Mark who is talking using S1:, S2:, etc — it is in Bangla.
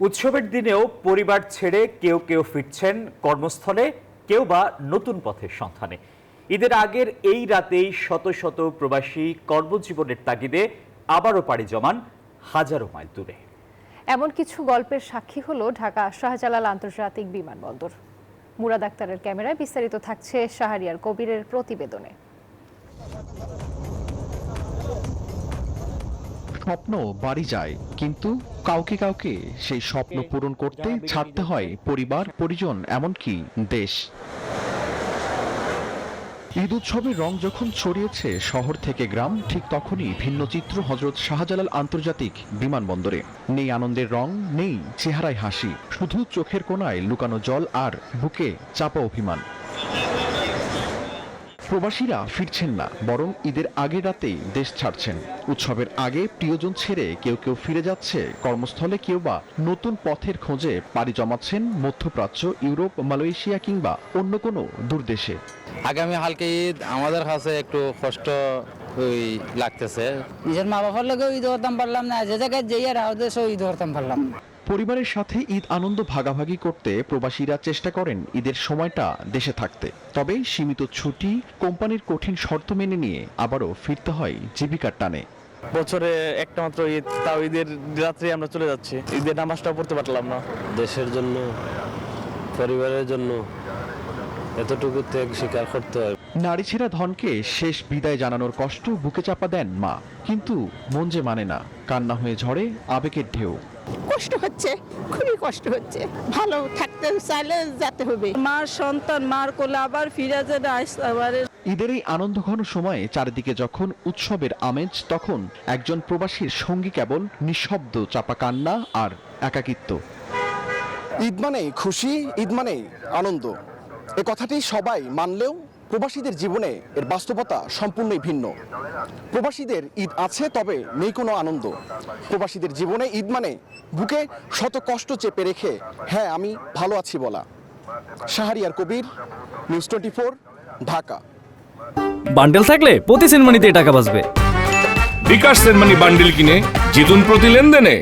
S1: উৎসবের দিনেও পরিবার ছেড়ে কেউ কেউ ফিরছেন কর্মস্থলে, কেউ বা নতুন পথের সন্ধানে। ঈদের আগের এই রাতেই শত শত প্রবাসী কর্মজীবনের তাগিদে আবারও পাড়ি জমান হাজারো মাইল দূরে।
S2: এমন কিছু গল্পের সাক্ষী হলো ঢাকা শাহজালাল আন্তর্জাতিক বিমানবন্দর। মুরাদ আক্তারের ক্যামেরায় বিস্তারিত থাকছে শাহরিয়ার কবিরের প্রতিবেদনে।
S3: স্বপ্ন বাড়ি যায়, কিন্তু কাউকে কাউকে সেই স্বপ্ন পূরণ করতে ছাড়তে হয় পরিবার, পরিজন, এমনকি দেশ। ঈদ উৎসবের রং যখন ছড়িয়েছে শহর থেকে গ্রাম, ঠিক তখনই ভিন্ন চিত্র হযরত শাহজালাল আন্তর্জাতিক বিমানবন্দরে। নেই আনন্দের রং, নেই চেহারায় হাসি, শুধু চোখের কোণায় লুকানো জল আর বুকে চাপা অভিমান। প্রবাসীরা ফিরছেন না, বরং ঈদের আগের রাতেই দেশ ছাড়ছেন। উৎসবের আগে প্রিয়জন ছেড়ে কেউ কেউ ফিরে যাচ্ছে কর্মস্থলে, কেউ বা নতুন পথের খোঁজে পাড়ি জমাচ্ছেন মধ্যপ্রাচ্য, ইউরোপ, মালয়েশিয়া কিংবা অন্য কোনো দূরদেশে।
S4: আগামী হালকা ঈদ আমাদের কাছে একটু কষ্ট লাগতেছে।
S5: নিজের মা বাবার লোকেও ঈদ করতাম পারলাম না, যে জায়গায় যেয়ে আর দেশেও ঈদ করতাম পারলাম না।
S3: পরিবারের সাথে ঈদ আনন্দ ভাগাভাগি করতে প্রবাসীরা চেষ্টা করেন ঈদের সময়টা দেশে থাকতে। তবে সীমিত ছুটি, কোম্পানির কঠিন শর্ত মেনে নিয়ে আবারও ফিরতে হয় জীবিকার টানে।
S6: বছরে একটা মাত্র ঈদ, তাও ঈদের রাত্রে আমরা চলে যাচ্ছি। ঈদের নামাজটাও পড়তে পারলাম না।
S7: দেশের জন্য, পরিবারের জন্য এতটুকু ত্যাগ স্বীকার করতে হয়।
S3: নারী ছেঁড়া ধনকে শেষ বিদায় জানানোর কষ্ট বুকে চাপা দেন মা, কিন্তু মন যে মানে না, কান্না হয়ে ঝরে আবেগের ঢেউ।
S8: কষ্ট হচ্ছে, খুবই কষ্ট হচ্ছে। ভালো থাকতে চাইলে যেতে হবে।
S5: মার সন্তান মার কোলে আবার ফিরে যেতে আসতে।
S3: ঈদের এই আনন্দঘন সময়ে চারিদিকে যখন উৎসবের আমেজ, তখন একজন প্রবাসীর সঙ্গী কেবল নিঃশব্দ চাপা কান্না আর একাকিত্ব।
S9: ঈদ মানেই খুশি, ঈদ মানেই আনন্দ, এ কথাটি সবাই মানলেও প্রবাসীদের জীবনে এর বাস্তবতা সম্পূর্ণই ভিন্ন। প্রবাসীদের ঈদ আছে, তবে নেই কোনো আনন্দ। প্রবাসীদের জীবনে ঈদ মানে বুকে শত কষ্ট চেপে রেখে হ্যাঁ আমি ভালো আছি বলা। শাহরিয়ার কবির, নিউজ 24, ঢাকা।
S10: বান্ডেল থাকলে প্রতি সেনমানিতে টাকা বাঁচবে।
S11: বিকাশ সেনমানি বান্ডেল কিনে জিতুন প্রতি লেনদেনে।